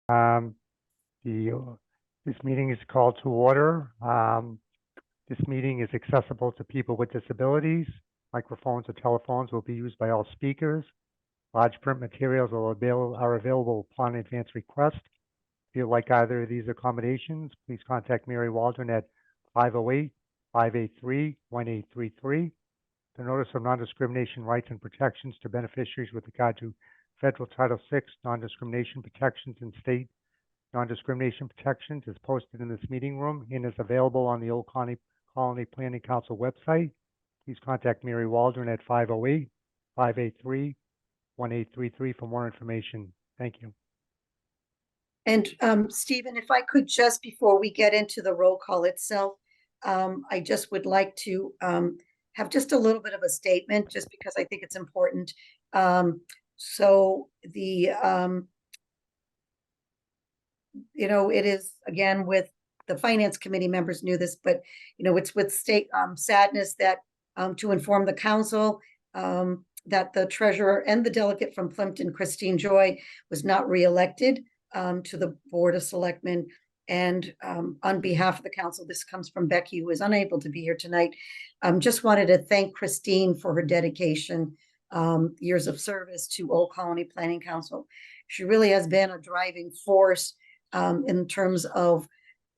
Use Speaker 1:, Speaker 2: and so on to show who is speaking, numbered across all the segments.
Speaker 1: Um, this meeting is called to order. This meeting is accessible to people with disabilities. Microphones or telephones will be used by all speakers. Large print materials are available upon advance request. If you'd like either of these accommodations, please contact Mary Waldron at 508-583-1833. The notice of non-discrimination rights and protections to beneficiaries with regard to federal Title VI non-discrimination protections and state non-discrimination protections is posted in this meeting room and is available on the Old Colony Planning Council website. Please contact Mary Waldron at 508-583-1833 for more information. Thank you.
Speaker 2: And Stephen, if I could just, before we get into the roll call itself, I just would like to have just a little bit of a statement, just because I think it's important. It is, again, with the Finance Committee members knew this, but, it's with state sadness that to inform the council that the treasurer and the delegate from Plimpton, Christine Joy, was not reelected to the Board of Selectmen. And on behalf of the council, this comes from Becky, who is unable to be here tonight. Just wanted to thank Christine for her dedication, years of service to Old Colony Planning Council. She really has been a driving force in terms of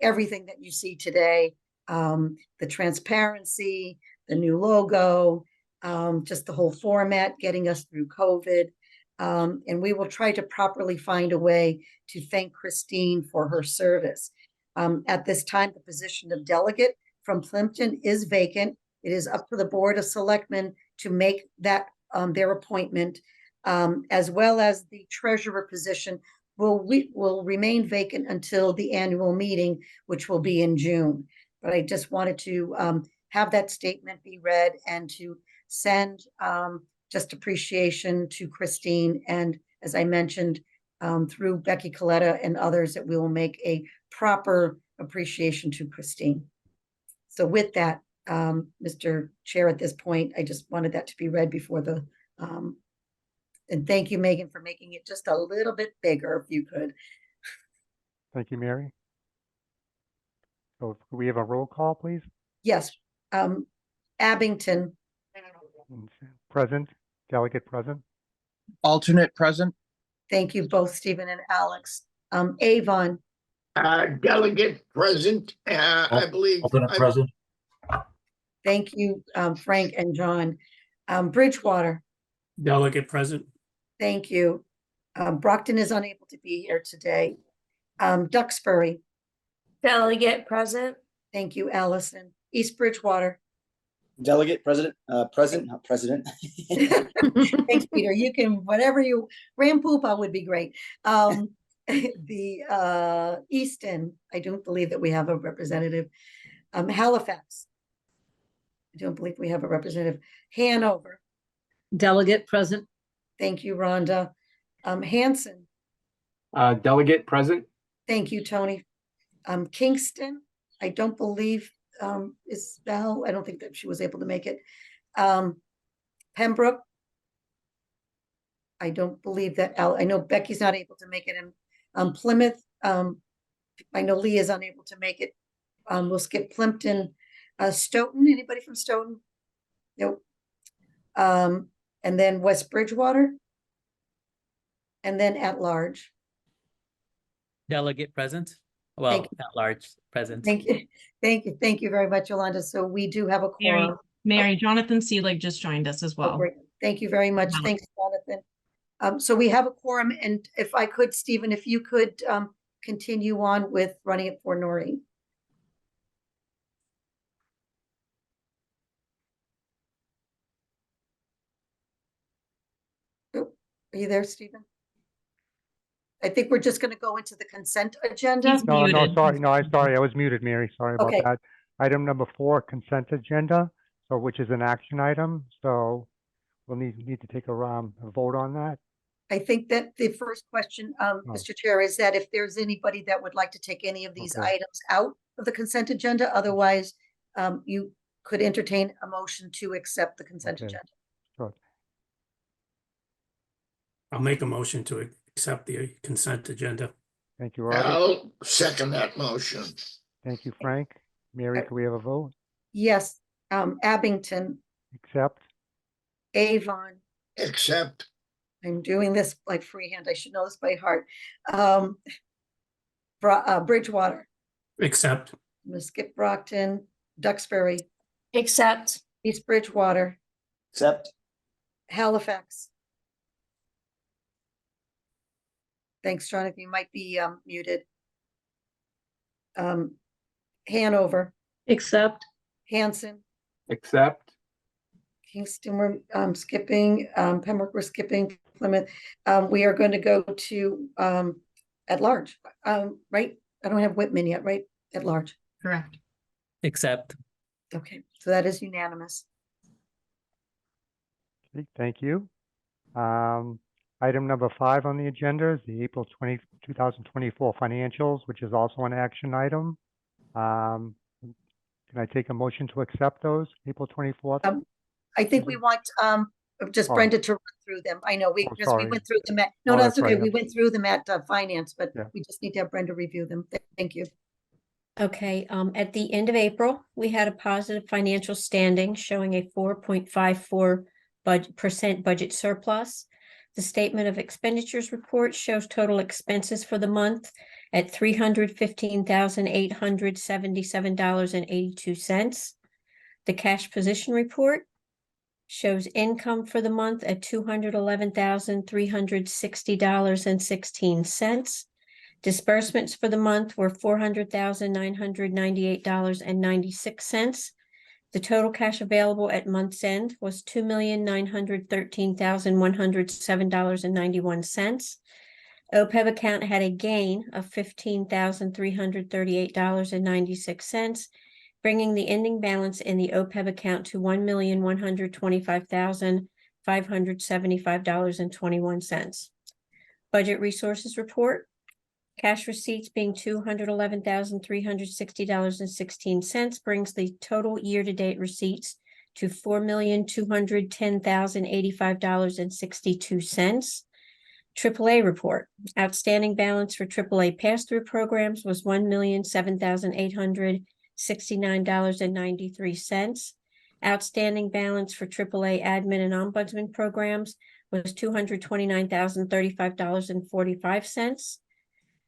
Speaker 2: everything that you see today, the transparency, the new logo, just the whole format, getting us through COVID. And we will try to properly find a way to thank Christine for her service. At this time, the position of delegate from Plimpton is vacant. It is up to the Board of Selectmen to make that their appointment, as well as the treasurer position will remain vacant until the annual meeting, which will be in June. But I just wanted to have that statement be read and to send just appreciation to Christine. And as I mentioned, through Becky Coletta and others, that we will make a proper appreciation to Christine. So with that, Mr. Chair, at this point, I just wanted that to be read before the, and thank you, Megan, for making it just a little bit bigger, if you could.
Speaker 1: Thank you, Mary. So can we have a roll call, please?
Speaker 2: Yes. Abington.
Speaker 1: Present. Delegate present.
Speaker 3: Alternate present.
Speaker 2: Thank you both, Stephen and Alex. Avon.
Speaker 4: Delegate present. I believe.
Speaker 5: Alternate present.
Speaker 2: Thank you, Frank and John. Bridgewater.
Speaker 6: Delegate present.
Speaker 2: Thank you. Brockton is unable to be here today. Duxbury.
Speaker 7: Delegate present.
Speaker 2: Thank you, Allison. East Bridgewater.
Speaker 5: Delegate present, present, not president.
Speaker 2: Thanks, Peter. You can, whatever you, Rampupa would be great. The Easton, I don't believe that we have a representative. Halifax. I don't believe we have a representative. Hanover.
Speaker 8: Delegate present.
Speaker 2: Thank you, Rhonda. Hanson.
Speaker 9: Delegate present.
Speaker 2: Thank you, Tony. Kingston, I don't believe is Val. I don't think that she was able to make it. Pembroke. I don't believe that I know Becky's not able to make it. And Plymouth, I know Lee is unable to make it. We'll skip Plimpton. Stoughton, anybody from Stoughton? Nope. And then West Bridgewater. And then at large.
Speaker 10: Delegate present. Well, at large present.
Speaker 2: Thank you. Thank you very much, Yolanda. So we do have a quorum.
Speaker 11: Mary, Jonathan Seelig just joined us as well.
Speaker 2: Oh, great. Thank you very much.
Speaker 11: Wow.
Speaker 2: Thanks, Jonathan. So we have a quorum, and if I could, Stephen, if you could continue on with running it for Noreen. Oh, are you there, Stephen? I think we're just going to go into the consent agenda.
Speaker 11: He's
Speaker 1: No,
Speaker 11: muted.
Speaker 1: sorry. No, I'm sorry. I was muted, Mary. Sorry about
Speaker 2: Okay.
Speaker 1: that. Item number 4, consent agenda, so which is an action item. So we'll need to take a vote on that.
Speaker 2: I think that the first question, Mr. Chair, is that if there's anybody that would like to take any of these items out of the consent agenda, otherwise you could entertain a motion to accept the consent agenda.
Speaker 1: Sure.
Speaker 6: I'll make a motion to accept the consent agenda.
Speaker 1: Thank you, Robert.
Speaker 4: I'll second that motion.
Speaker 1: Thank you, Frank. Mary, can we have a vote?
Speaker 2: Yes, Abington,
Speaker 1: Accept.
Speaker 2: Avon,
Speaker 4: Accept.
Speaker 2: I'm doing this like freehand, I should know this by heart. Bridgewater,
Speaker 9: Accept.
Speaker 2: I'm gonna skip Brockton, Duxbury,
Speaker 7: Accept.
Speaker 2: East Bridgewater,
Speaker 5: Accept.
Speaker 2: Halifax. Thanks, Jonathan, you might be muted. Hanover,
Speaker 8: accept,
Speaker 2: Hanson,
Speaker 9: Accept.
Speaker 2: Kingston, we're skipping, Pembroke, we're skipping, Plymouth. We are going to go to at large, right? I don't have Whitman yet, right? At large.
Speaker 11: Correct.
Speaker 10: Accept.
Speaker 2: Okay, so that is unanimous.
Speaker 1: Okay, thank you. Item number 5 on the agenda is the April 2024 financials, which is also an action item. Can I take a motion to accept those, April 24th?
Speaker 2: I think we want just
Speaker 1: Oh.
Speaker 2: Brenda to run through them. I know
Speaker 1: Oh,
Speaker 2: because we
Speaker 1: sorry.
Speaker 2: went through them at, no,
Speaker 1: Oh,
Speaker 2: that's
Speaker 1: that's
Speaker 2: okay.
Speaker 1: right.
Speaker 2: We went through them at finance, but
Speaker 1: Yeah.
Speaker 2: we just need to have Brenda review them. Thank you.
Speaker 7: Okay, at the end of April, we had a positive financial standing showing a 4.54% budget surplus. The statement of expenditures report shows total expenses for the month at $315,877.82. The cash position report shows income for the month at $211,360.16. Disbursements for the month were $400,998.96. The total cash available at month's end was $2,913,107.91. OPEB account had a gain of $15,338.96, bringing the ending balance in the OPEB account to $1,125,575.21. Budget resources report. Cash receipts being $211,360.16 brings the total year-to-date receipts to $4,210,085.62. AAA report. Outstanding balance for AAA pass-through programs was $1,007,869.93. Outstanding balance for AAA admin and ombudsman programs was $229,035.45.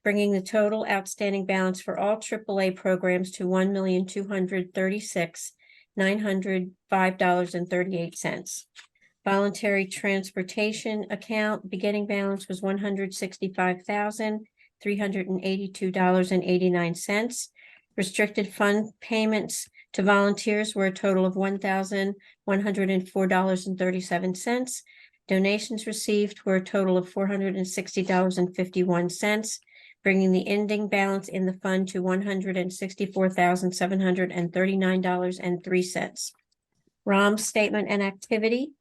Speaker 7: Bringing the total outstanding balance for all AAA programs to $1,236,905.38. Voluntary transportation account beginning balance was $165,382.89. Restricted fund payments to volunteers were a total of $1,104.37. Donations received were a total of $460.51. Bringing the ending balance in the fund to $164,739.03. ROM's statement and activity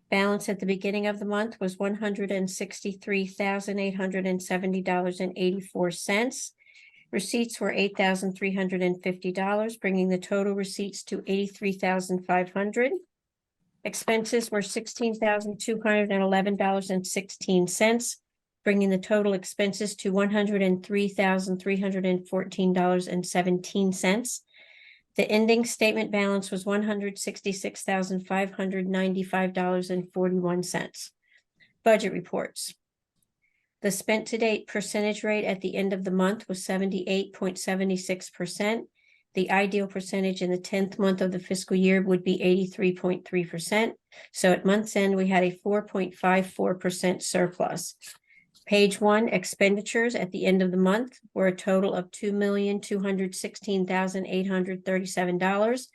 Speaker 7: balance at the beginning of the month was $163,870.84. Receipts were $8,350, bringing the total receipts to $83,500. Expenses were $16,211.16. Bringing the total expenses to $103,314.17. The ending statement balance was $166,595.41. Budget reports. The spent to date percentage rate at the end of the month was 78.76%. The ideal percentage in the 10th month of the fiscal year would be 83.3%. So at month's end, we had a 4.54% surplus. Page 1, expenditures at the end of the month were a total of $2,216,837.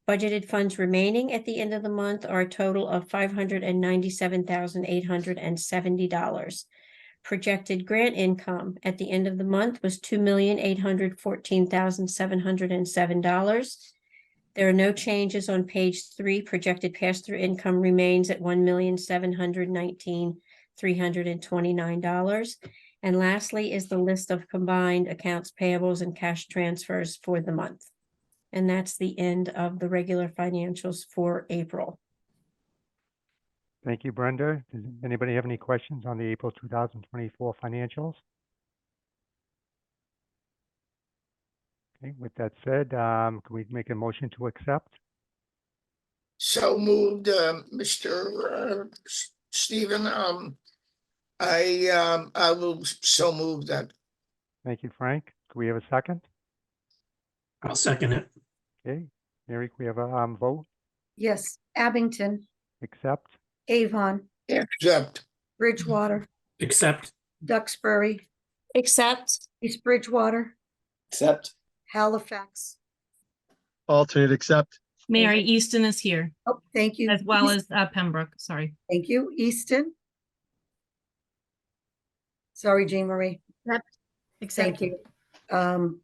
Speaker 7: Budgeted funds remaining at the end of the month are a total of $597,870. Projected grant income at the end of the month was $2,814,707. There are no changes on page 3. Projected pass-through income remains at $1,719,329. And lastly is the list of combined accounts payables and cash transfers for the month. And that's the end of the regular financials for April.
Speaker 1: Thank you, Brenda. Does anybody have any questions on the April 2024 financials? Okay, with that said, can we make a motion to accept?
Speaker 4: So moved, Mr. Stephen, I will so move that.
Speaker 1: Thank you, Frank. Can we have a second?
Speaker 9: I'll second it.
Speaker 1: Okay, Mary, can we have a vote?
Speaker 2: Yes, Abington,
Speaker 1: Accept?
Speaker 2: Avon,
Speaker 4: Accept.
Speaker 2: Bridgewater,
Speaker 9: Accept.
Speaker 2: Duxbury,
Speaker 7: Accept.
Speaker 2: East Bridgewater,
Speaker 5: Accept.
Speaker 2: Halifax.
Speaker 8: Alternate accept.
Speaker 11: Mary Easton is here,
Speaker 2: Oh, thank you.
Speaker 11: as well
Speaker 2: East-
Speaker 11: as Pembroke, sorry.
Speaker 2: Thank you, Easton. Sorry, Jean Marie. Thank you. Who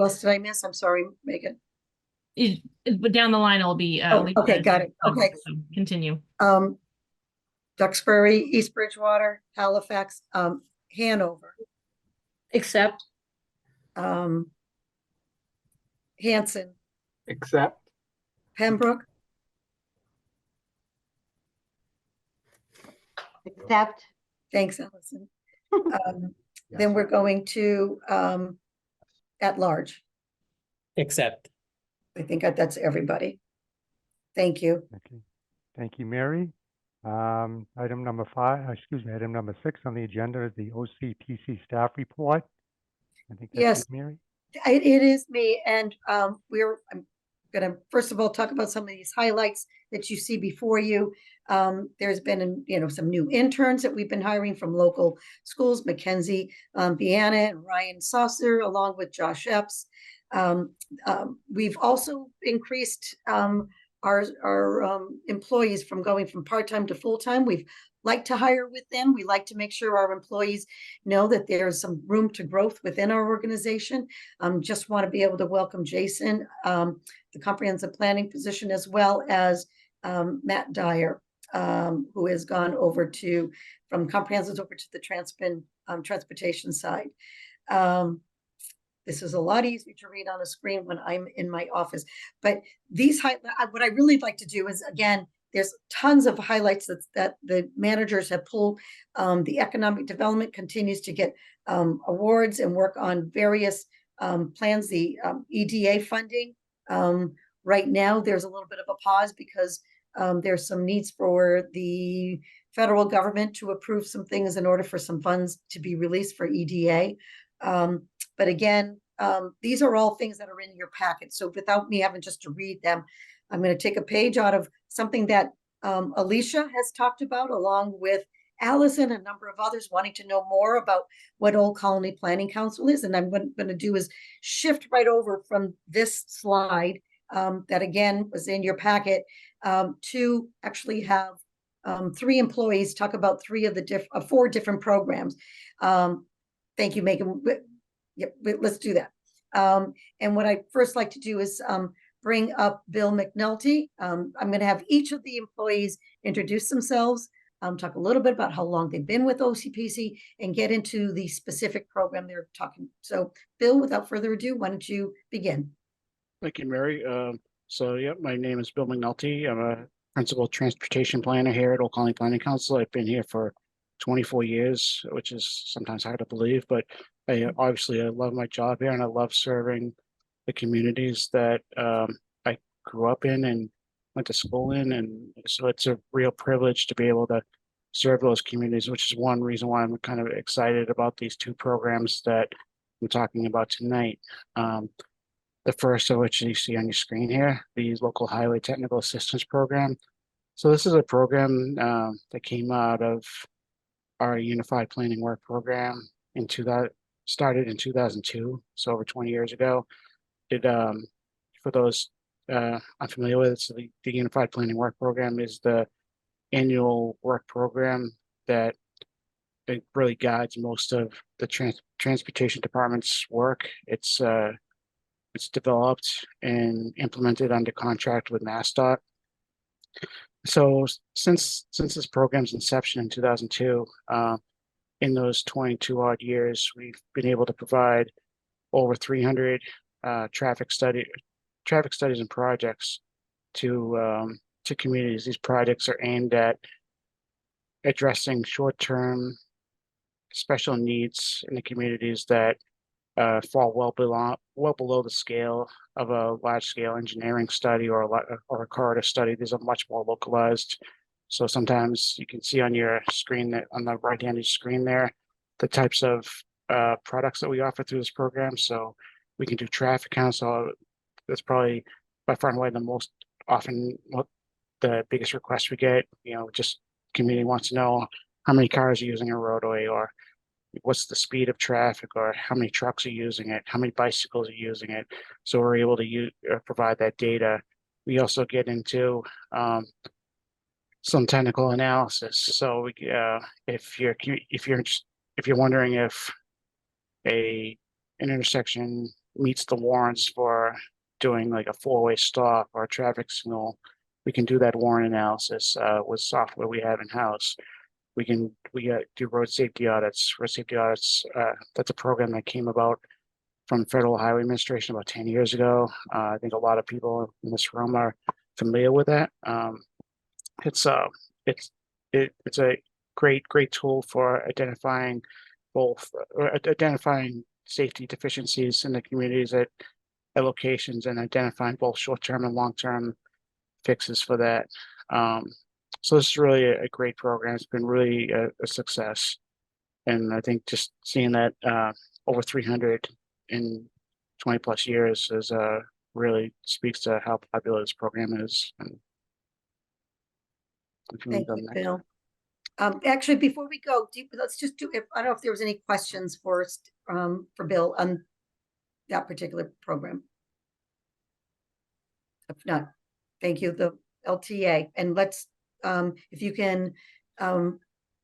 Speaker 2: else did I miss? I'm sorry, Megan.
Speaker 11: But down the line, it'll be.
Speaker 2: Oh,
Speaker 11: Lisa
Speaker 2: okay, got
Speaker 11: and
Speaker 2: it. Okay.
Speaker 11: Pembroke, so Continue.
Speaker 2: Duxbury, East Bridgewater, Halifax, Hanover,
Speaker 7: Accept.
Speaker 2: Hanson,
Speaker 9: Accept.
Speaker 2: Pembroke,
Speaker 7: Accept.
Speaker 2: thanks, Allison. Then we're going to, at large.
Speaker 10: Accept.
Speaker 2: I think that's everybody. Thank you.
Speaker 1: Okay, thank you, Mary. Item number 5, excuse me, item number 6 on the agenda is the OCPC staff report. I think that's
Speaker 2: Yes.
Speaker 1: you, Mary.
Speaker 2: It is me, and I'm gonna first of all talk about some of these highlights that you see before you. There's been, some new interns that we've been hiring from local schools, Mackenzie Viana and Ryan Saucer, along with Josh Epps. We've also increased our employees from going from part-time to full-time. We've like to hire with them. We like to make sure our employees know that there's some room to growth within our organization. Just want to be able to welcome Jason, the comprehensive planning position, as well as Matt Dyer, who has gone over from comprehensive over to the transportation side. This is a lot easier to read on a screen when I'm in my office, but what I really like to do is, again, there's tons of highlights that the managers have pulled. The economic development continues to get awards and work on various plans, the EDA funding. Right now, there's a little bit of a pause because there's some needs for the federal government to approve some things in order for some funds to be released for EDA. But again, these are all things that are in your packet. So without me having just to read them, I'm going to take a page out of something that Alicia has talked about, along with Allison and a number of others wanting to know more about what Old Colony Planning Council is. And I'm going to do is shift right over from this slide that again was in your packet to actually have 3 employees talk about 4 different programs. Thank you, Megan. Yep, let's do that. And what I first like to do is bring up Bill McNulty. I'm going to have each of the employees introduce themselves, talk a little bit about how long they've been with OCPC, and get into the specific program they're talking. So, Bill, without further ado, why don't you begin?
Speaker 3: Thank you, Mary. My name is Bill McNulty. I'm a principal transportation planner here at Old Colony Planning Council. I've been here for 24 years, which is sometimes hard to believe, but I love my job here, and I love serving the communities that I grew up in and went to school in. And so it's a real privilege to be able to serve those communities, which is one reason why I'm kind of excited about these 2 programs that I'm talking about tonight. The first of which you see on your screen here, the Local Highway Technical Assistance Program. So this is a program that came out of our Unified Planning Work Program started in 2002, so over 20 years ago. For those unfamiliar with it, so the Unified Planning Work Program is the annual work program that it really guides most of the transportation department's work. It's developed and implemented under contract with MassDOT. So since this program's inception in 2002, in those 22 odd years, we've been able to provide over 300 traffic studies and projects to communities. These projects are aimed at addressing short-term special needs in the communities that fall well below the scale of a large scale engineering study or a corridor study. These are much more localized. So sometimes you can see on your screen that on the right hand screen there, the types of products that we offer through this program. So we can do traffic counts. So that's probably by far and away the most often the biggest request we get. Just community wants to know how many cars are using a roadway, or what's the speed of traffic, or how many trucks are using it, how many bicycles are using it. So we're able to provide that data. We also get into some technical analysis. So if you're wondering if an intersection meets the warrants for doing like a four-way stop or a traffic signal, we can do that warrant analysis with software we have in-house. We do road safety audits. Road safety audits, that's a program that came about from Federal Highway Administration about 10 years ago. I think a lot of people in this room are familiar with that. It's a great tool for identifying safety deficiencies in the communities at locations, and identifying both short-term and long-term fixes for that. So this is really a great program. It's been really a success. And I think just seeing that over 300 in 20 plus years is really speaks to how popular this program is. And
Speaker 2: Thank you, Bill. Actually, before we go, let's just do, I don't know if there was any questions for Bill on that particular program. If not, thank you, the LTA. And let's, if you can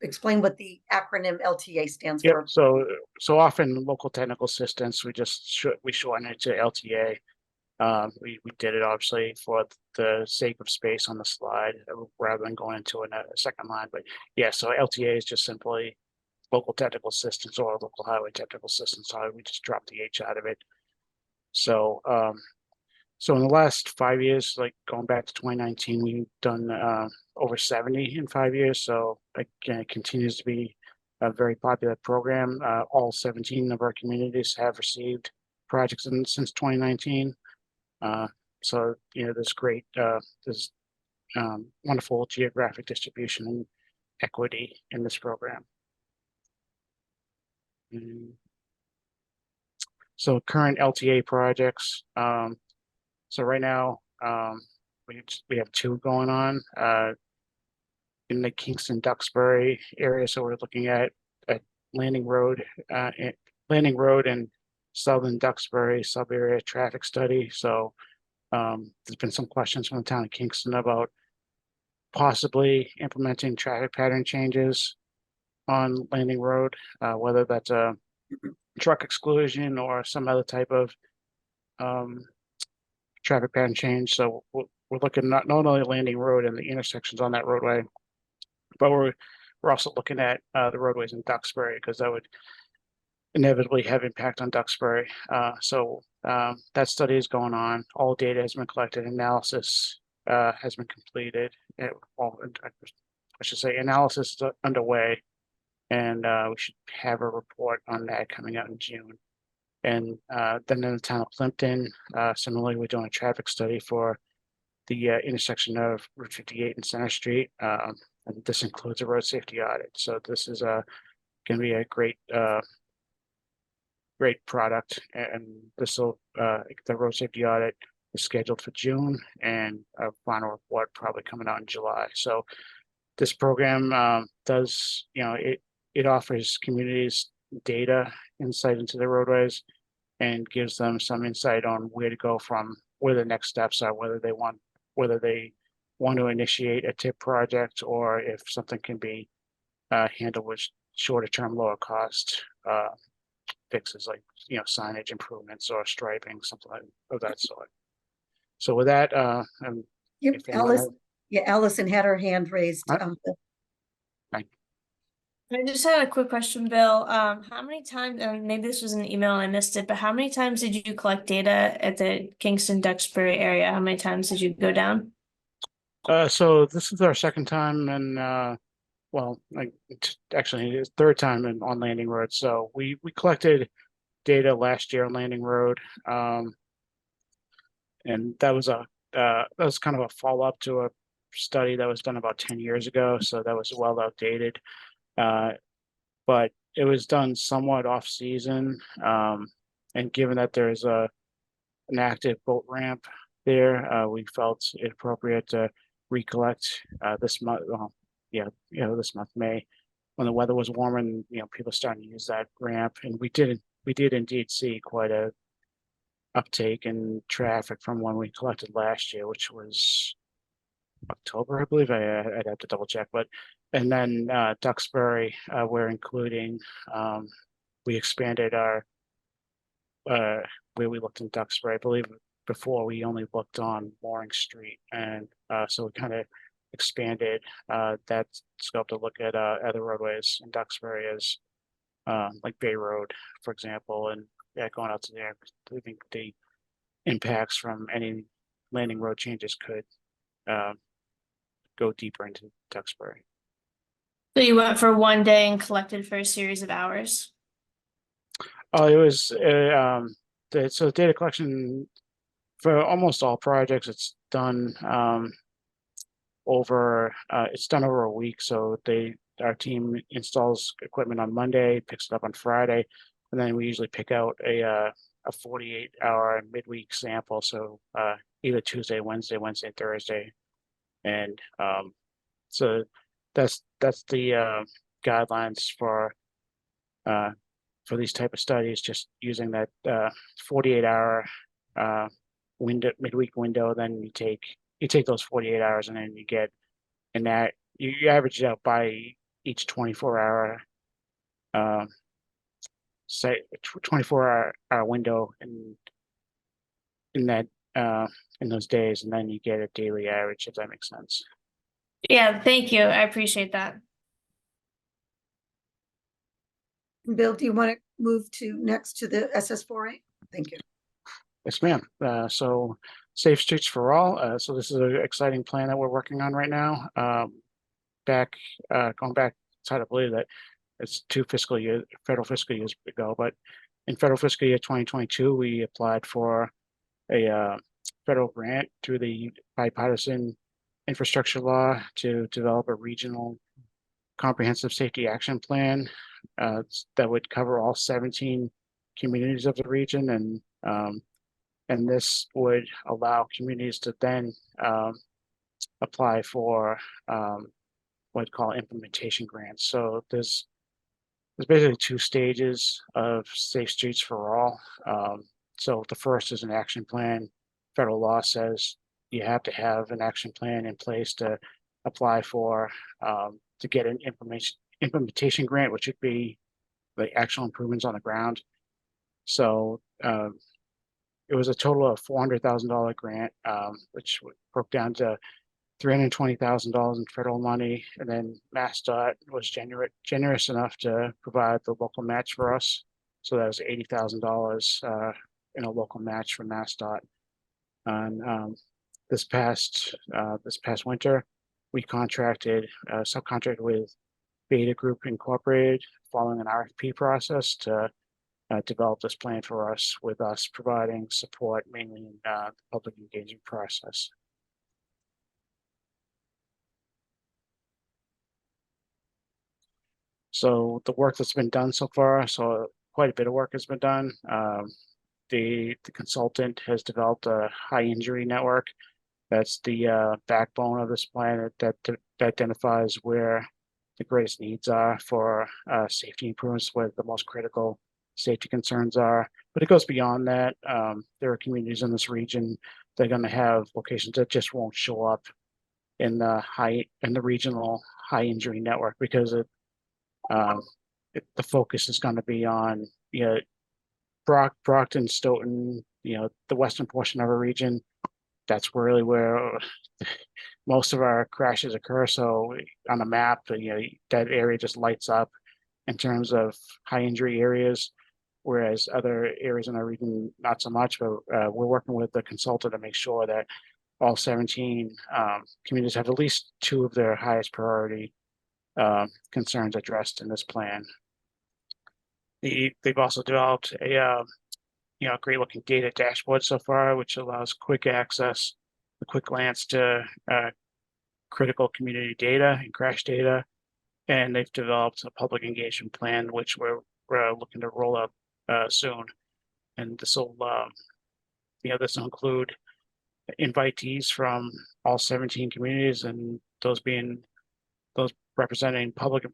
Speaker 2: explain what the acronym LTA stands for.
Speaker 3: So often local technical assistance, we shorten it to LTA. We did it obviously for the sake of space on the slide rather than going into a second line. But yeah, so LTA is just simply local technical assistance or local highway technical assistance. So we just dropped the H out of it. So so in the last 5 years, like going back to 2019, we've done over 70 in 5 years. So again, it continues to be a very popular program. All 17 of our communities have received projects since 2019. So there's great, there's wonderful geographic distribution and equity in this program. So current LTA projects. So right now, we have two going on in the Kingston Duxbury area. So we're looking at Landing Road and Southern Duxbury sub area traffic study. So there's been some questions from the town of Kingston about possibly implementing traffic pattern changes on Landing Road, whether that's a truck exclusion or some other type of traffic pattern change. So we're looking not only at Landing Road and the intersections on that roadway, but we're also looking at the roadways in Duxbury, because that would inevitably have impact on Duxbury. So that study is going on. All data has been collected. Analysis has been completed. I should say analysis is underway, and we should have a report on that coming out in June. And then in the town of Plimpton, similarly, we're doing a traffic study for the intersection of Route 58 and Center Street. And this includes a road safety audit. So this is going to be a great product. And this will, the road safety audit is scheduled for June, and a final report probably coming out in July. So this program does, it offers communities data, insight into the roadways, and gives them some insight on where to go from, where the next steps are, whether they want to initiate a TIP project, or if something can be handled with shorter term, lower cost fixes, like signage improvements or striping, something of that sort. So with that,
Speaker 2: Yep, Allison had her hand raised.
Speaker 6: I just had a quick question, Bill. How many times, maybe this was an email and I missed it, but how many times did you collect data at the Kingston Duxbury area? How many times did you go down?
Speaker 3: So this is our second time, and well, actually it's third time on Landing Road. So we collected data last year on Landing Road. And that was kind of a follow-up to a study that was done about 10 years ago, so that was well outdated. But it was done somewhat off-season, and given that there's an active boat ramp there, we felt it appropriate to recollect this month. This month, May, when the weather was warmer and people starting to use that ramp, and we did indeed see quite a uptake in traffic from when we collected last year, which was October, I believe. I'd have to double check, and then Duxbury, we're including. We expanded our where we looked in Duxbury. I believe before we only looked on Mooring Street, and so we kind of expanded that scope to look at other roadways in Duxbury, as like Bay Road, for example, and going out to there. I think the impacts from any Landing Road changes could go deeper into Duxbury.
Speaker 6: So you went for one day and collected for a series of hours?
Speaker 3: Oh, it was so data collection for almost all projects. It's done over a week. So our team installs equipment on Monday, picks it up on Friday, and then we usually pick out a 48-hour midweek sample. So either Tuesday, Wednesday, Thursday, and so that's the guidelines for these type of studies. Just using that 48-hour midweek window, then you take those 48 hours, and then you get, and that you average it out by each 24-hour say 24-hour window in that in those days, and then you get a daily average, if that makes sense.
Speaker 6: Yeah, thank you. I appreciate that.
Speaker 2: Bill, do you want to move next to the SS4A? Thank you.
Speaker 3: Yes, ma'am. So Safe Streets for All. So this is an exciting plan that we're working on right now. Going back, it's hard to believe that it's 2 federal fiscal years ago, but in federal fiscal year 2022, we applied for a federal grant through the bipartisan infrastructure law to develop a regional comprehensive safety action plan that would cover all 17 communities of the region, and this would allow communities to then apply for what call implementation grants. So there's basically 2 stages of Safe Streets for All. So the first is an action plan. Federal law says you have to have an action plan in place to apply for to get an implementation grant, which would be the actual improvements on the ground. So it was a total of $400,000 grant, which broke down to $320,000 in federal money, and then MassDOT was generous enough to provide the local match for us. So that was $80,000 in a local match from MassDOT. And this past winter, we subcontracted with Beta Group Incorporated, following an RFP process to develop this plan for us, with us providing support mainly in the public engagement process. So the work that's been done so far, so quite a bit of work has been done. The consultant has developed a high injury network. That's the backbone of this plan that identifies where the greatest needs are for safety improvements, where the most critical safety concerns are. But it goes beyond that. There are communities in this region that are going to have locations that just won't show up in the regional high injury network, because the focus is going to be on Brockton, Stoughton, the western portion of our region. That's really where most of our crashes occur. So on a map, that area just lights up in terms of high injury areas, whereas other areas in our region, not so much. But we're working with the consultant to make sure that all 17 communities have at least 2 of their highest priority concerns addressed in this plan. They've also developed a great looking data dashboard so far, which allows quick access, a quick glance to critical community data and crash data. And they've developed a public engagement plan, which we're looking to roll out soon. And this will include invitees from all 17 communities, and those representing public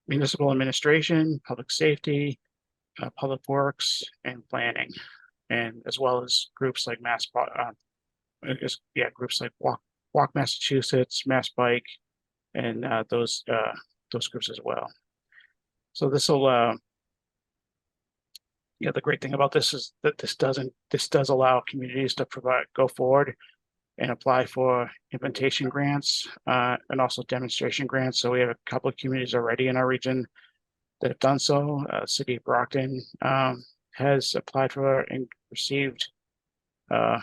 Speaker 3: municipal administration, public safety, public works, and planning, and as well as groups like groups like Walk Massachusetts, Mass Bike, and those groups as well. So this will the great thing about this is that this does allow communities to go forward and apply for implementation grants and also demonstration grants. So we have a couple of communities already in our region that have done so. City of Brockton has applied for and received a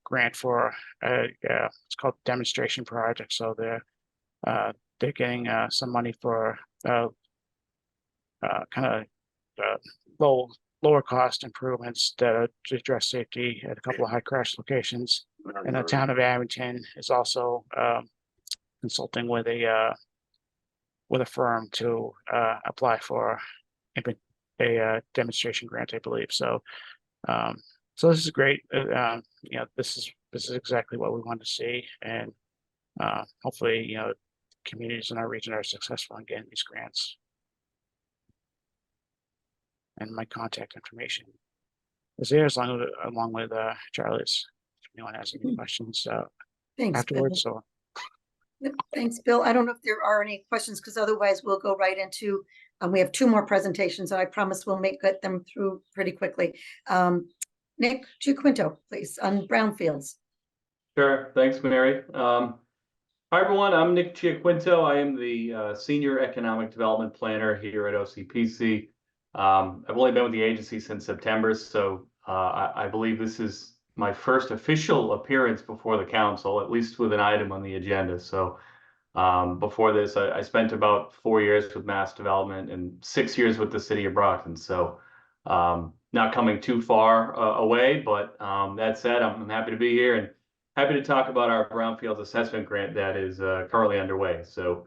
Speaker 3: grant for it's called demonstration project. So they're getting some money for kind of lower cost improvements that address safety at a couple of high crash locations. And the town of Abington is also consulting with a firm to apply for a demonstration grant, I believe. So so this is great. This is exactly what we want to see, and hopefully communities in our region are successful in getting these grants. And my contact information is there along with Charlie's. If anyone has any questions
Speaker 2: Thanks,
Speaker 3: afterwards.
Speaker 2: Bill.
Speaker 3: So
Speaker 2: Yep, thanks, Bill. I don't know if there are any questions, because otherwise we'll go right into, we have 2 more presentations, and I promise we'll get them through pretty quickly. Nick Giaquinto, please, on brownfields.
Speaker 12: Sure. Thanks, Mary. Hi, everyone. I'm Nick Giaquinto. I am the Senior Economic Development Planner here at OCPC. I've only been with the agency since September, so I believe this is my first official appearance before the council, at least with an item on the agenda. So before this, I spent about 4 years with Mass Development and 6 years with the City of Brockton. So not coming too far away, but that said, I'm happy to be here and happy to talk about our Brownfields Assessment Grant that is currently underway. So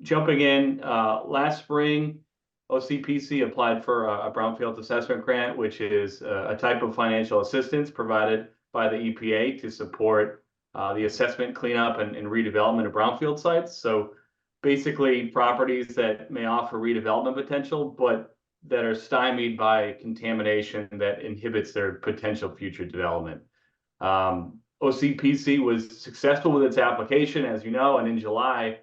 Speaker 12: jumping in, last spring, OCPC applied for a Brownfields Assessment Grant, which is a type of financial assistance provided by the EPA to support the assessment, cleanup, and redevelopment of brownfield sites. So basically properties that may offer redevelopment potential, but that are stymied by contamination that inhibits their potential future development. OCPC was successful with its application, as you know, and in July,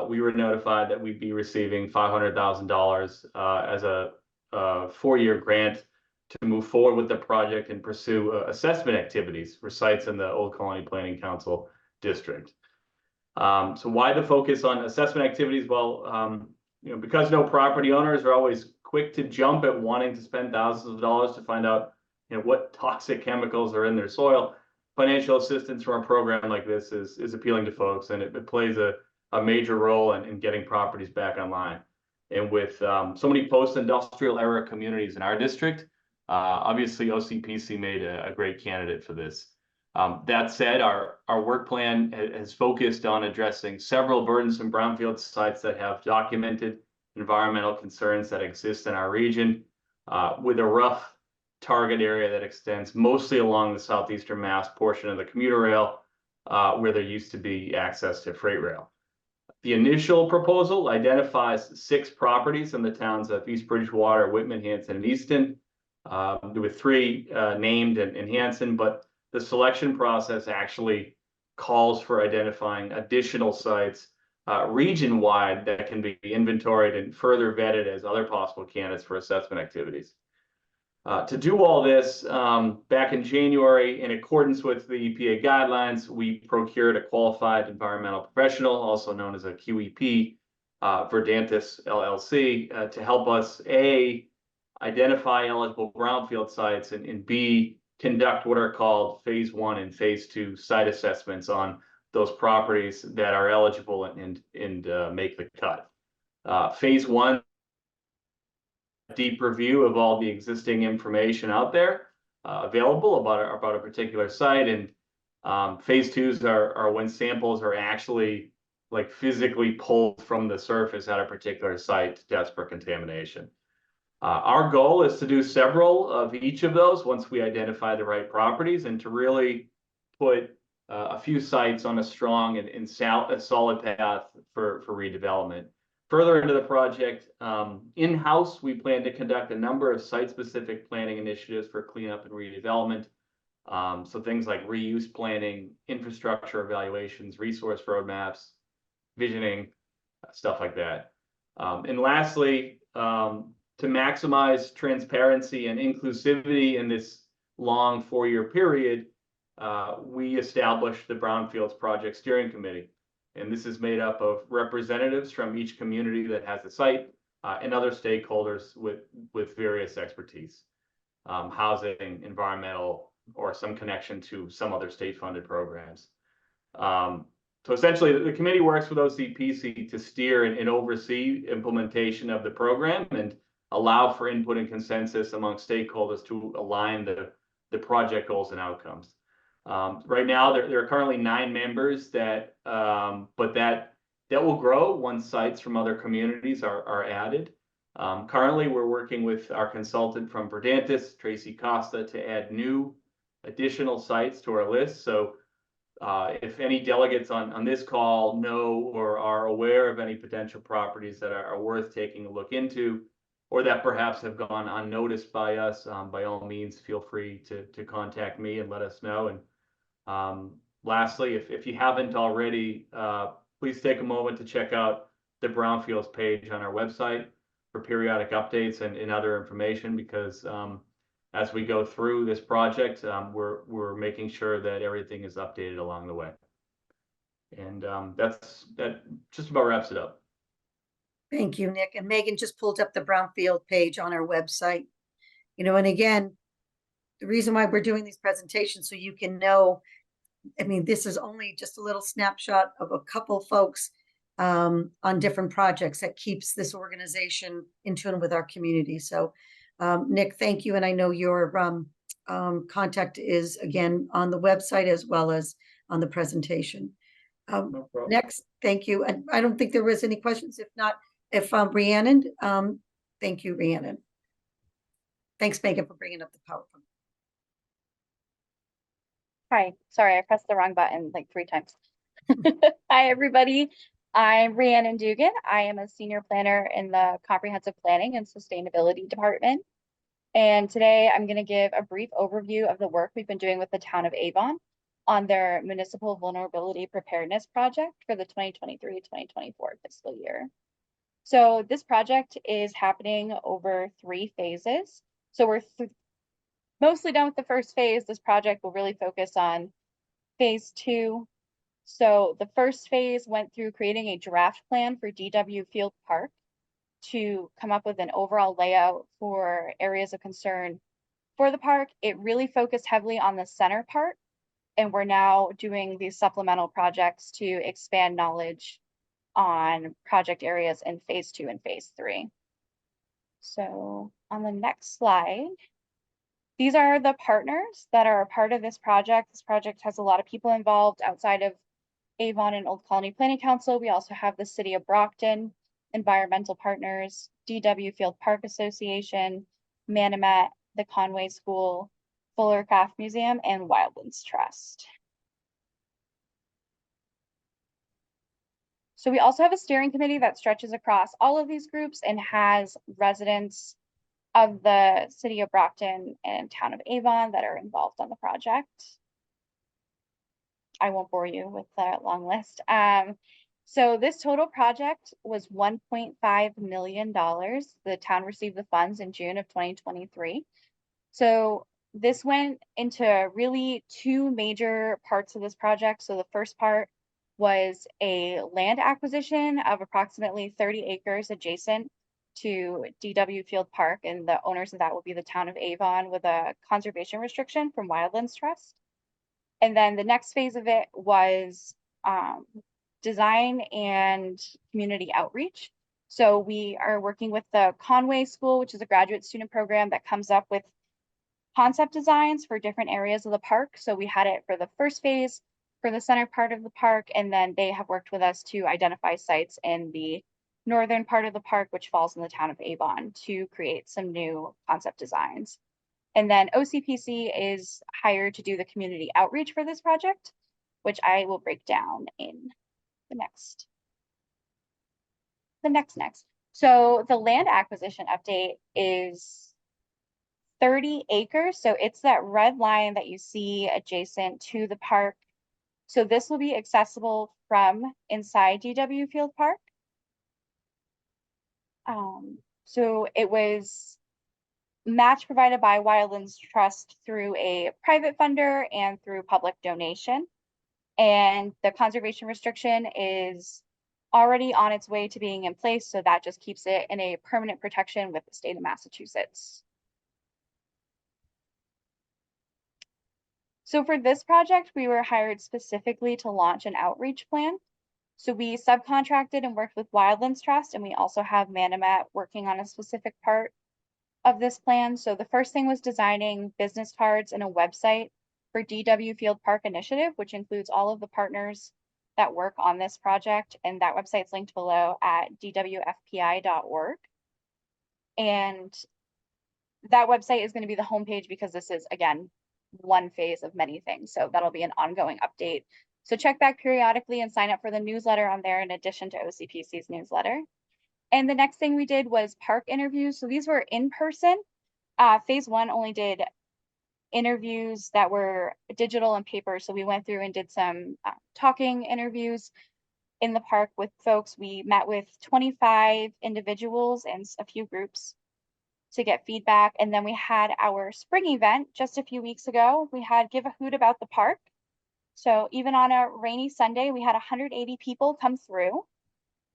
Speaker 12: we were notified that we'd be receiving $500,000 as a 4-year grant to move forward with the project and pursue assessment activities for sites in the Old Colony Planning Council district. So why the focus on assessment activities? Well, because no property owners are always quick to jump at wanting to spend thousands of dollars to find out what toxic chemicals are in their soil. Financial assistance from a program like this is appealing to folks, and it plays a major role in getting properties back online. And with so many post-industrial era communities in our district, obviously OCPC made a great candidate for this. That said, our work plan has focused on addressing several burdensome brownfield sites that have documented environmental concerns that exist in our region, with a rough target area that extends mostly along the southeastern Mass portion of the commuter rail, where there used to be access to freight rail. The initial proposal identifies 6 properties in the towns of East Bridgewater, Whitman, Hanson, and Easton, with 3 named in Hanson, but the selection process actually calls for identifying additional sites region-wide that can be inventoried and further vetted as other possible candidates for assessment activities. To do all this, back in January, in accordance with the EPA guidelines, we procured a qualified environmental professional, also known as a QEP, Verdantis LLC, to help us, A, identify eligible brownfield sites, and B, conduct what are called phase 1 and phase 2 site assessments on those properties that are eligible and make the cut. Phase 1 deep review of all the existing information out there available about a particular site. And phase twos are when samples are actually like physically pulled from the surface at a particular site to test for contamination. Our goal is to do several of each of those once we identify the right properties, and to really put a few sites on a strong and solid path for redevelopment. Further into the project, in-house, we plan to conduct a number of site-specific planning initiatives for cleanup and redevelopment. So things like reuse planning, infrastructure evaluations, resource roadmaps, visioning, stuff like that. And lastly, to maximize transparency and inclusivity in this long 4-year period, we established the Brownfields Project Steering Committee. And this is made up of representatives from each community that has a site and other stakeholders with various expertise, housing, environmental, or some connection to some other state-funded programs. So essentially, the committee works with OCPC to steer and oversee implementation of the program and allow for input and consensus among stakeholders to align the project goals and outcomes. Right now, there are currently 9 members but that will grow once sites from other communities are added. Currently, we're working with our consultant from Verdantis, Tracy Costa, to add new additional sites to our list. So if any delegates on this call know or are aware of any potential properties that are worth taking a look into, or that perhaps have gone unnoticed by us, by all means, feel free to contact me and let us know. And lastly, if you haven't already, please take a moment to check out the Brownfields page on our website for periodic updates and other information, because as we go through this project, we're making sure that everything is updated along the way. And that just about wraps it up.
Speaker 2: Thank you, Nick. And Megan just pulled up the Brownfield page on our website. And again, the reason why we're doing these presentations, so you can know, I mean, this is only just a little snapshot of a couple folks on different projects that keeps this organization in tune with our community. So Nick, thank you. And I know your contact is again on the website as well as on the presentation.
Speaker 12: No problem.
Speaker 2: Next, thank you. And I don't think there was any questions. If not, Rhiannon, thank you, Rhiannon. Thanks, Megan, for bringing up the PowerPoint.
Speaker 13: Hi, sorry, I pressed the wrong button like 3 times. Hi, everybody. I'm Rhiannon Dugan. I am a senior planner in the Comprehensive Planning and Sustainability Department. And today I'm going to give a brief overview of the work we've been doing with the town of Avon on their Municipal Vulnerability Preparedness Project for the 2023-2024 fiscal year. So this project is happening over 3 phases. So we're mostly done with the first phase. This project will really focus on phase 2. So the first phase went through creating a draft plan for DW Field Park to come up with an overall layout for areas of concern for the park. It really focused heavily on the center part, and we're now doing these supplemental projects to expand knowledge on project areas in phase 2 and phase 3. So on the next slide, these are the partners that are a part of this project. This project has a lot of people involved outside of Avon and Old Colony Planning Council. We also have the City of Brockton, environmental partners, DW Field Park Association, Manomet, the Conway School, Fuller Craft Museum, and Wildlands Trust. So we also have a steering committee that stretches across all of these groups and has residents of the City of Brockton and town of Avon that are involved on the project. I won't bore you with the long list. So this total project was $1.5 million. The town received the funds in June of 2023. So this went into really 2 major parts of this project. So the first part was a land acquisition of approximately 30 acres adjacent to DW Field Park, and the owners of that will be the town of Avon with a conservation restriction from Wildlands Trust. And then the next phase of it was design and community outreach. So we are working with the Conway School, which is a graduate student program that comes up with concept designs for different areas of the park. So we had it for the first phase, for the center part of the park, and then they have worked with us to identify sites in the northern part of the park, which falls in the town of Avon, to create some new concept designs. And then OCPC is hired to do the community outreach for this project, which I will break down in the next. So the land acquisition update is 30 acres. So it's that red line that you see adjacent to the park. So this will be accessible from inside DW Field Park. So it was match provided by Wildlands Trust through a private funder and through public donation. And the conservation restriction is already on its way to being in place. So that just keeps it in a permanent protection with the state of Massachusetts. So for this project, we were hired specifically to launch an outreach plan. So we subcontracted and worked with Wildlands Trust, and we also have Manomet working on a specific part of this plan. So the first thing was designing business cards and a website for DW Field Park Initiative, which includes all of the partners that work on this project. And that website's linked below at dwfpi.org. And that website is going to be the homepage because this is, again, one phase of many things. So that'll be an ongoing update. So check back periodically and sign up for the newsletter on there in addition to OCPC's newsletter. And the next thing we did was park interviews. So these were in person. Phase one only did interviews that were digital and paper. So we went through and did some talking interviews in the park with folks. We met with 25 individuals and a few groups to get feedback. And then we had our spring event just a few weeks ago. We had Give a Hoot About the Park. So even on a rainy Sunday, we had 180 people come through.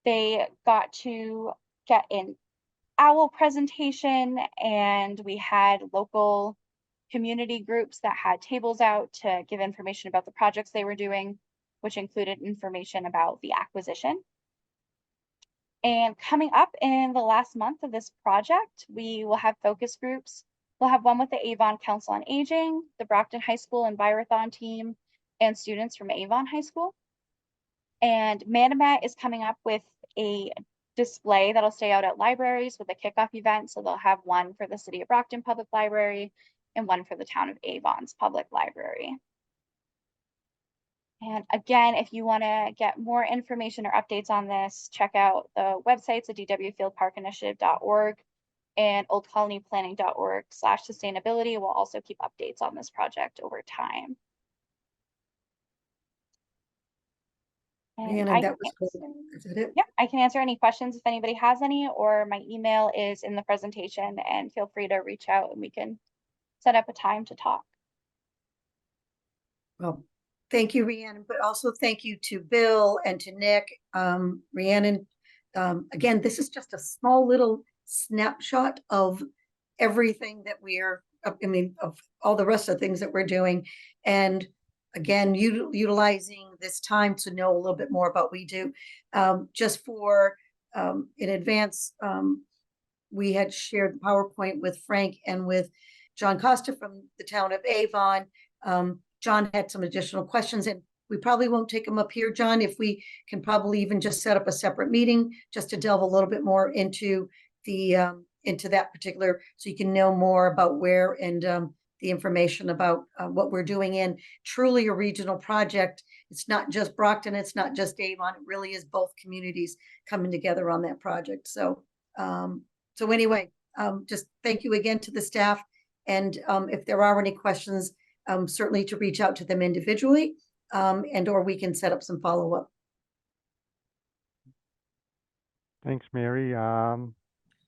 Speaker 13: They got to get an owl presentation, and we had local community groups that had tables out to give information about the projects they were doing, which included information about the acquisition. And coming up in the last month of this project, we will have focus groups. We'll have one with the Avon Council on Aging, the Brockton High School Envirothon team, and students from Avon High School. And Manomet is coming up with a display that'll stay out at libraries with a kickoff event. So they'll have one for the City of Brockton Public Library and one for the Town of Avon's Public Library. And again, if you want to get more information or updates on this, check out the websites at dwfieldparkinitiative.org and oldcolonyplanning.org/sustainability. We'll also keep updates on this project over time. And
Speaker 2: that was cool. Is that it?
Speaker 13: Yeah, I can answer any questions if anybody has any, or my email is in the presentation, and feel free to reach out and we can set up a time to talk.
Speaker 2: Well, thank you, Rhiannon, but also thank you to Bill and to Nick. Rhiannon, again, this is just a small little snapshot of everything that we're, I mean, of all the rest of the things that we're doing. And again, utilizing this time to know a little bit more about what we do. Just for in advance, we had shared the PowerPoint with Frank and with John Costa from the town of Avon. John had some additional questions, and we probably won't take them up here, John, if we can probably even just set up a separate meeting just to delve a little bit more into the into that particular, so you can know more about where and the information about what we're doing in truly a regional project. It's not just Brockton, it's not just Avon, it really is both communities coming together on that project. So, so anyway, just thank you again to the staff. And if there are any questions, certainly to reach out to them individually, and or we can set up some follow-up.
Speaker 1: Thanks, Mary.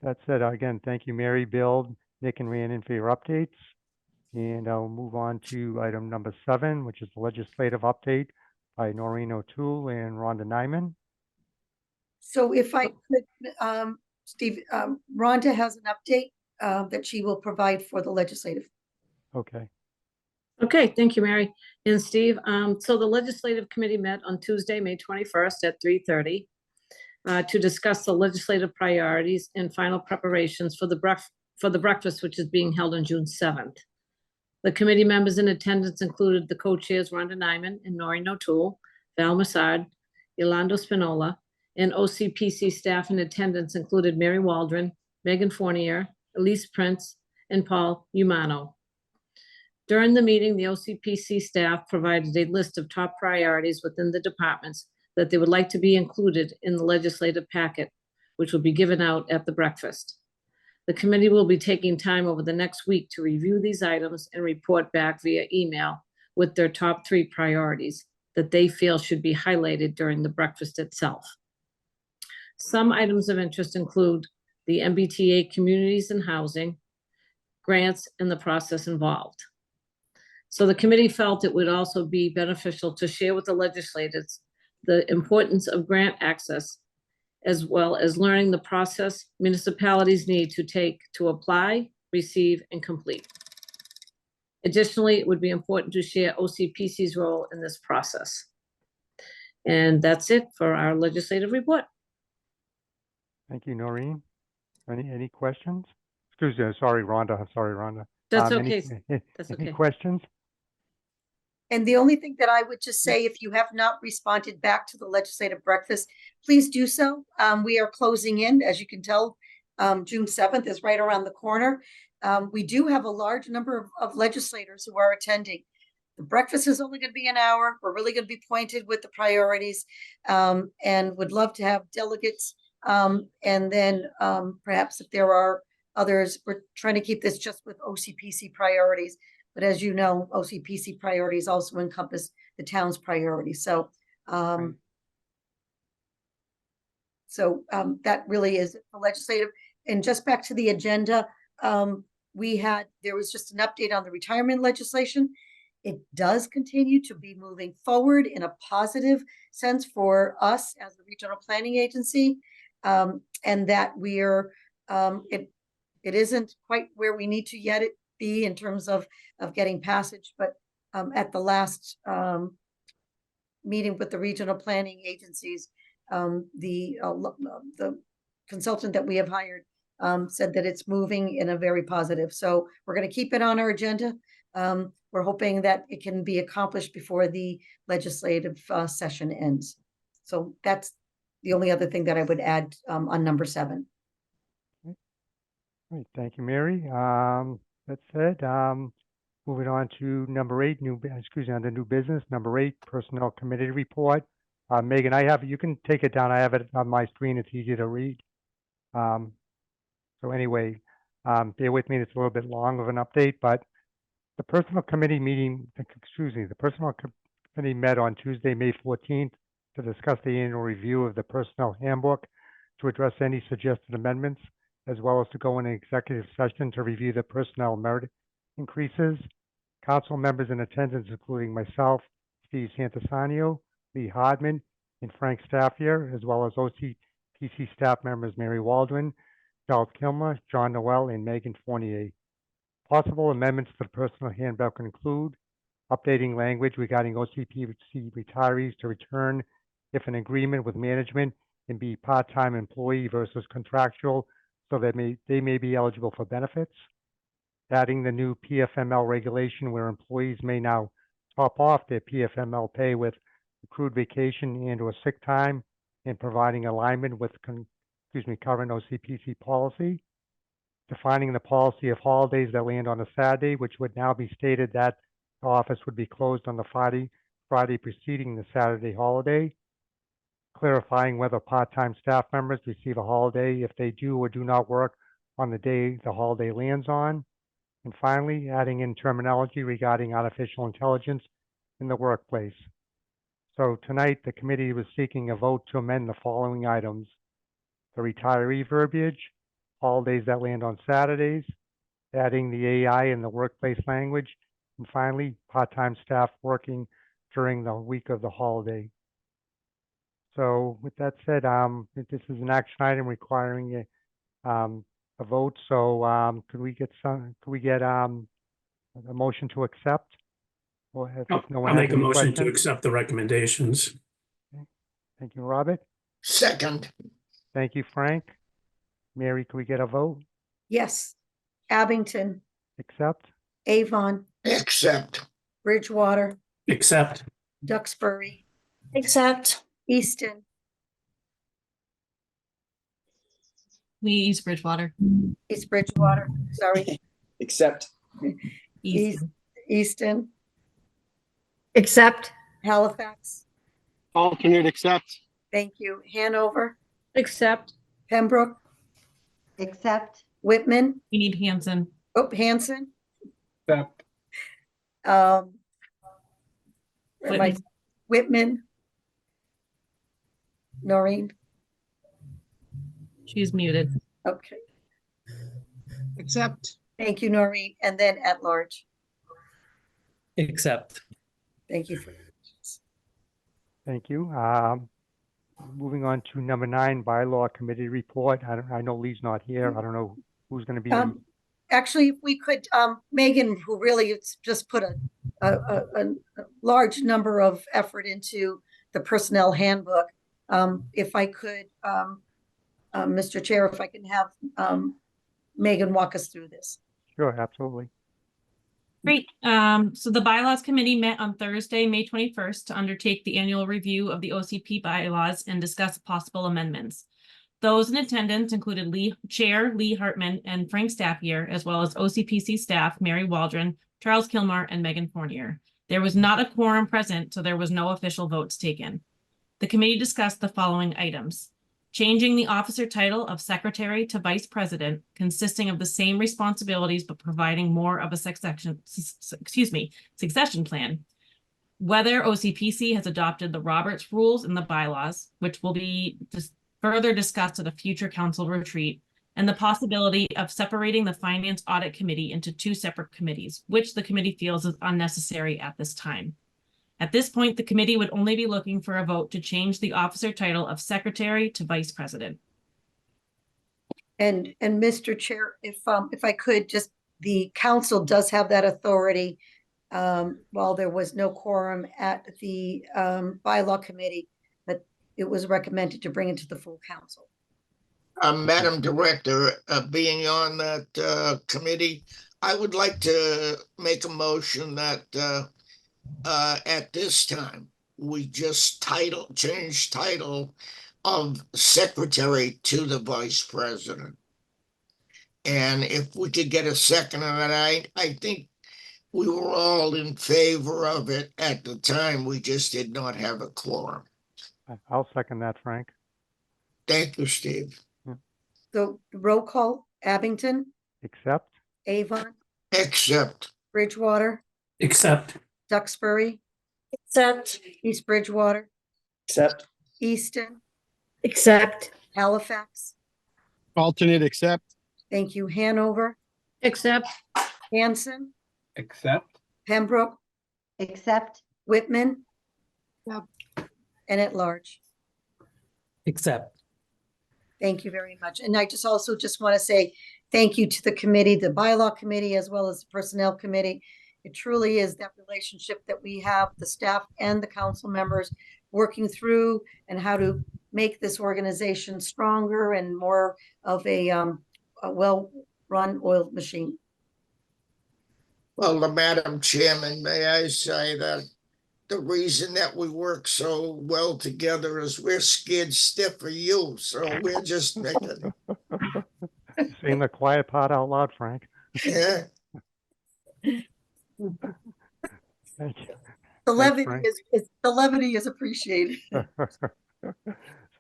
Speaker 1: That's it. Again, thank you, Mary, Bill, Nick, and Rhiannon for your updates. And I'll move on to item number 7, which is the legislative update by Noreen O'Toole and Rhonda Nyman.
Speaker 2: So if I could, Steve, Rhonda has an update that she will provide for the legislative.
Speaker 1: Okay.
Speaker 14: Okay, thank you, Mary and Steve. So the Legislative Committee met on Tuesday, May 21st at 3:30. to discuss the legislative priorities and final preparations for the breakfast, which is being held on June 7th. The committee members in attendance included the co-chairs Rhonda Nyman and Noreen O'Toole, Val Massard, Yolando Spinola, and OCPC staff in attendance included Mary Waldron, Megan Fournier, Elise Prince, and Paul Umano. During the meeting, the OCPC staff provided a list of top priorities within the departments that they would like to be included in the legislative packet, which will be given out at the breakfast. The committee will be taking time over the next week to review these items and report back via email with their top 3 priorities that they feel should be highlighted during the breakfast itself. Some items of interest include the MBTA communities and housing, grants, and the process involved. So the committee felt it would also be beneficial to share with the legislators the importance of grant access, as well as learning the process municipalities need to take to apply, receive, and complete. Additionally, it would be important to share OCPC's role in this process. And that's it for our legislative report.
Speaker 1: Thank you, Noreen. Any questions? Excuse me, sorry, Rhonda.
Speaker 14: That's
Speaker 1: Any-
Speaker 14: okay. That's
Speaker 1: Any
Speaker 14: okay.
Speaker 1: questions?
Speaker 2: And the only thing that I would just say, if you have not responded back to the legislative breakfast, please do so. We are closing in, as you can tell, June 7th is right around the corner. We do have a large number of legislators who are attending. The breakfast is only going to be an hour. We're really going to be pointed with the priorities, and would love to have delegates. And then perhaps if there are others, we're trying to keep this just with OCPC priorities. But as you know, OCPC priorities also encompass the town's priorities. So, that really is the legislative. And just back to the agenda, there was just an update on the retirement legislation. It does continue to be moving forward in a positive sense for us as the regional planning agency, and that we're it isn't quite where we need to yet be in terms of getting passage, but at the last meeting with the regional planning agencies, the consultant that we have hired said that it's moving in a very positive. So we're going to keep it on our agenda. We're hoping that it can be accomplished before the legislative session ends. So that's the only other thing that I would add on number 7.
Speaker 1: Great, thank you, Mary. That's it. Moving on to number 8, under new business. Number 8, personnel committee report. Megan, you can take it down. I have it on my screen. It's easy to read. So anyway, bear with me. It's a little bit long of an update, but the personnel committee met on Tuesday, May 14th to discuss the annual review of the personnel handbook, to address any suggested amendments, as well as to go in an executive session to review the personnel merit increases. Council members in attendance, including myself, Steve Santasanio, Lee Hardman, and Frank Staffier, as well as OCPC staff members Mary Waldron, Charles Kilmer, John Noel, and Megan Fournier. Possible amendments to the personnel handbook include updating language regarding OCPC retirees to return if an agreement with management and be part-time employee versus contractual, so that they may be eligible for benefits. Adding the new PFML regulation where employees may now top off their PFML pay with accrued vacation and/or sick time, and providing alignment with current OCPC policy. Defining the policy of holidays that land on a Saturday, which would now be stated that the office would be closed on the Friday preceding the Saturday holiday. Clarifying whether part-time staff members receive a holiday if they do or do not work on the day the holiday lands on. And finally, adding in terminology regarding artificial intelligence in the workplace. So tonight, the committee was seeking a vote to amend the following items: the retiree verbiage, holidays that land on Saturdays, adding the AI in the workplace language, and finally, part-time staff working during the week of the holiday. So with that said, this is an action item requiring a vote. So could we get a motion to accept? Or if no one
Speaker 9: I'll
Speaker 1: has
Speaker 9: make a
Speaker 1: any
Speaker 9: motion to
Speaker 1: questions?
Speaker 9: accept the recommendations.
Speaker 1: Okay. Thank you, Robert.
Speaker 4: Second.
Speaker 1: Thank you, Frank. Mary, can we get a vote?
Speaker 2: Yes. Abington,
Speaker 1: Accept?
Speaker 2: Avon,
Speaker 4: accept,
Speaker 2: Bridgewater,
Speaker 9: Accept.
Speaker 2: Duxbury,
Speaker 6: Accept.
Speaker 2: Easton,
Speaker 11: We East Bridgewater.
Speaker 2: East Bridgewater, sorry,
Speaker 5: Accept.
Speaker 2: East,
Speaker 11: Easton.
Speaker 2: Easton,
Speaker 7: Accept.
Speaker 2: Halifax,
Speaker 8: Alternate accept.
Speaker 2: thank you, Hanover,
Speaker 14: Accept.
Speaker 2: Pembroke,
Speaker 15: accept,
Speaker 2: Whitman,
Speaker 11: We need Hanson.
Speaker 2: oh, Hanson,
Speaker 9: Accept.
Speaker 2: um, where am I?
Speaker 11: Whitman.
Speaker 2: Whitman, Noreen,
Speaker 11: She's muted.
Speaker 2: okay,
Speaker 3: Accept.
Speaker 2: thank you, Noreen, and then at large,
Speaker 10: Accept.
Speaker 2: thank you for.
Speaker 1: Thank you. Moving on to number 9, bylaw committee report. I know Lee's not here. I don't know who's going to be.
Speaker 2: Actually, if we could, Megan, who really has just put a large number of effort into the personnel handbook. If I could, Mr. Chair, if I can have Megan walk us through this.
Speaker 1: Sure, absolutely.
Speaker 11: Great. So the bylaws committee met on Thursday, May 21st to undertake the annual review of the OCP bylaws and discuss possible amendments. Those in attendance included Chair Lee Hartman and Frank Staffier, as well as OCPC staff Mary Waldron, Charles Kilmar, and Megan Fournier. There was not a quorum present, so there was no official votes taken. The committee discussed the following items: changing the officer title of secretary to vice president, consisting of the same responsibilities but providing more of a succession plan. Whether OCPC has adopted the Roberts rules in the bylaws, which will be further discussed at a future council retreat, and the possibility of separating the Finance Audit Committee into 2 separate committees, which the committee feels is unnecessary at this time. At this point, the committee would only be looking for a vote to change the officer title of secretary to vice president.
Speaker 2: And Mr. Chair, if I could, just the council does have that authority. While there was no quorum at the bylaw committee, but it was recommended to bring it to the full council.
Speaker 4: Madam Director, being on that committee, I would like to make a motion that at this time, we just change title of secretary to the vice president. And if we could get a second on that, I think we were all in favor of it at the time. We just did not have a quorum.
Speaker 1: I'll second that, Frank.
Speaker 4: Thank you, Steve.
Speaker 2: So roll call, Abington,
Speaker 1: Accept?
Speaker 2: Avon,
Speaker 4: Accept,
Speaker 2: Bridgewater,
Speaker 9: Accept.
Speaker 2: Duxbury,
Speaker 6: Accept.
Speaker 2: East Bridgewater,
Speaker 5: Accept.
Speaker 2: Easton,
Speaker 7: Accept.
Speaker 2: Halifax,
Speaker 8: Alternate accept.
Speaker 2: thank you, Hanover,
Speaker 14: Accept.
Speaker 2: Hanson,
Speaker 9: Accept.
Speaker 2: Pembroke,
Speaker 15: accept,
Speaker 2: Whitman,
Speaker 3: Yep.
Speaker 2: and at large.
Speaker 10: Accept.
Speaker 2: Thank you very much. And I also want to say thank you to the committee, the bylaw committee, as well as the personnel committee. It truly is that relationship that we have, the staff and the council members working through and how to make this organization stronger and more of a well-run oiled machine.
Speaker 4: well, Madam Chairman, may I say that the reason that we work so well together is we're scared stiff of you, so we're just making,
Speaker 1: Saying the quiet part out loud, Frank.
Speaker 4: yeah.
Speaker 1: Thank you.
Speaker 2: The
Speaker 1: Thanks,
Speaker 2: levity
Speaker 1: Frank.
Speaker 2: the levity is appreciated.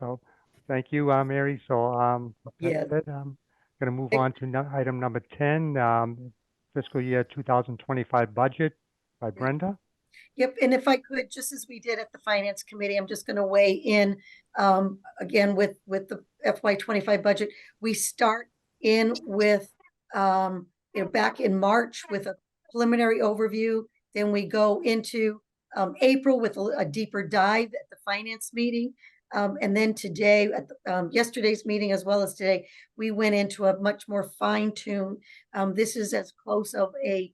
Speaker 1: So, thank you, Mary. So,
Speaker 2: Yeah.
Speaker 1: that's it. I'm going to move on to item number 10, fiscal year 2025 budget by Brenda.
Speaker 2: Yep, and if I could, just as we did at the Finance Committee, I'm just going to weigh in again with the FY25 budget. We start in with back in March with a preliminary overview. Then we go into April with a deeper dive at the finance meeting. And then today, at yesterday's meeting as well as today, we went into a much more fine-tuned. This is as close of a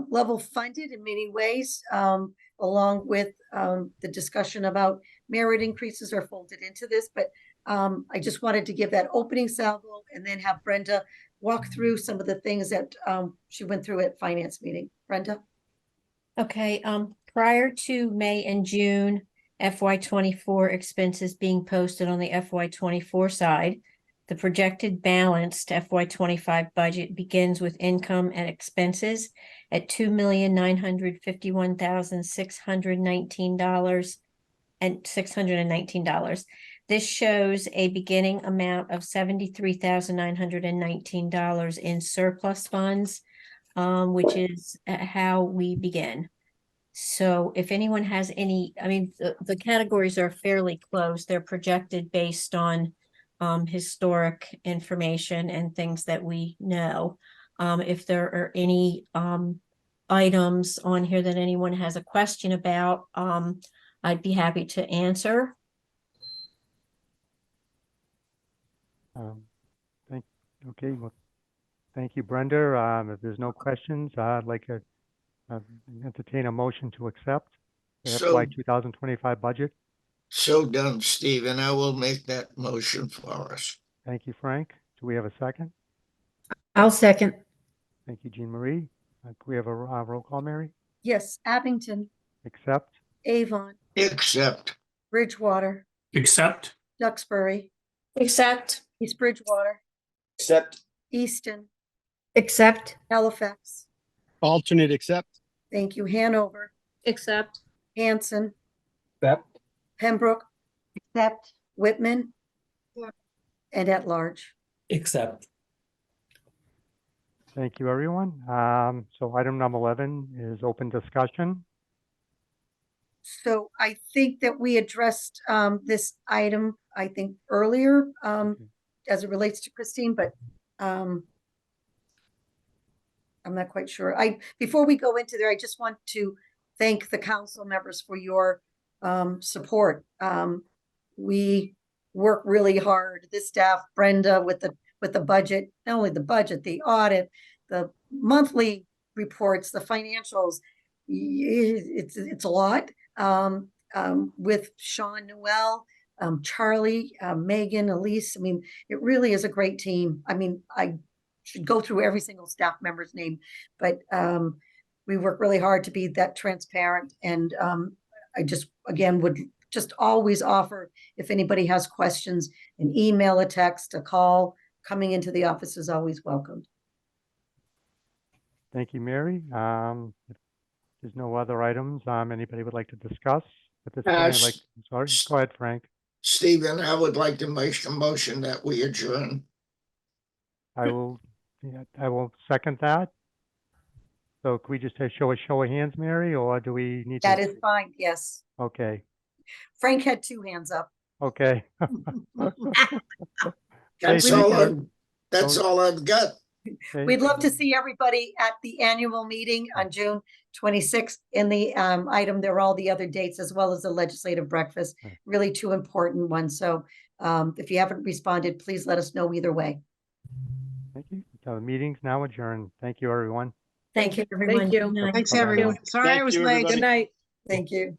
Speaker 2: level funded in many ways, along with the discussion about merit increases are folded into this. But I just wanted to give that opening salvo and then have Brenda walk through some of the things that she went through at finance meeting. Brenda?
Speaker 7: Okay, prior to May and June FY 24 expenses being posted on the FY 24 side, the projected balanced FY 25 budget begins with income and expenses at $2,951,619 This shows a beginning amount of $73,919 in surplus funds, which is how we begin. So if anyone has any, I mean, the categories are fairly close. They're projected based on historic information and things that we know. If there are any items on here that anyone has a question about, I'd be happy to answer.
Speaker 1: Okay, well, thank you, Brenda. If there's no questions, I'd like to entertain a motion to accept the
Speaker 4: So-
Speaker 1: FY 2025 budget.
Speaker 4: So done, Steve, and I will make that motion for us.
Speaker 1: Thank you, Frank. Do we have a second?
Speaker 15: I'll second.
Speaker 1: Thank you, Jean Marie. Can we have a roll call, Mary?
Speaker 2: Yes, Abington,
Speaker 1: Accept.
Speaker 2: Avon,
Speaker 4: Accept.
Speaker 2: Bridgewater,
Speaker 9: Accept.
Speaker 2: Duxbury,
Speaker 6: Accept.
Speaker 2: East Bridgewater,
Speaker 5: Accept.
Speaker 2: Easton,
Speaker 15: Accept.
Speaker 2: Halifax.
Speaker 8: Alternate accept.
Speaker 2: Thank you, Hanover,
Speaker 14: Accept.
Speaker 2: Hanson,
Speaker 9: Accept.
Speaker 2: Pembroke,
Speaker 15: Accept.
Speaker 2: Whitman, and at large.
Speaker 10: Accept.
Speaker 1: Thank you, everyone. So item number 11 is open discussion.
Speaker 2: So I think that we addressed this item, I think, earlier as it relates to Christine, but I'm not quite sure. Before we go into there, I just want to thank the council members for your support. We work really hard. This staff, Brenda, with the budget, not only the budget, the audit, the monthly reports, the financials. It's a lot. With Sean Noel, Charlie, Megan, Elise. I mean, it really is a great team. I mean, I should go through every single staff member's name, but we work really hard to be that transparent. And I just, again, would just always offer, if anybody has questions, an email, a text, a call, coming into the office is always welcomed.
Speaker 1: Thank you, Mary. If there's no other items anybody would like to discuss at this point, I'd like, sorry, go ahead, Frank.
Speaker 4: Stephen, I would like to make a motion that we adjourn.
Speaker 1: I will second that. So can we just show a show of hands, Mary, or do we need
Speaker 2: That
Speaker 1: to?
Speaker 2: is fine, yes.
Speaker 1: Okay,
Speaker 2: Frank had 2 hands up.
Speaker 1: okay.
Speaker 4: That's
Speaker 1: thank
Speaker 4: all
Speaker 1: you.
Speaker 4: that's all I've got.
Speaker 1: Okay.
Speaker 2: We'd love to see everybody at the annual meeting on June 26th. In the item, there are all the other dates as well as the legislative breakfast, really 2 important ones. So if you haven't responded, please let us know either way.
Speaker 1: Thank you. So the meeting's now adjourned. Thank you, everyone.
Speaker 2: Thank you,
Speaker 7: everyone.
Speaker 14: Thank you.
Speaker 7: Good night.
Speaker 15: Thanks,
Speaker 1: Bye-bye.
Speaker 15: everyone. Sorry I
Speaker 8: Thank
Speaker 15: was
Speaker 8: you,
Speaker 15: late.
Speaker 8: everybody.
Speaker 14: Good night.
Speaker 2: Thank you.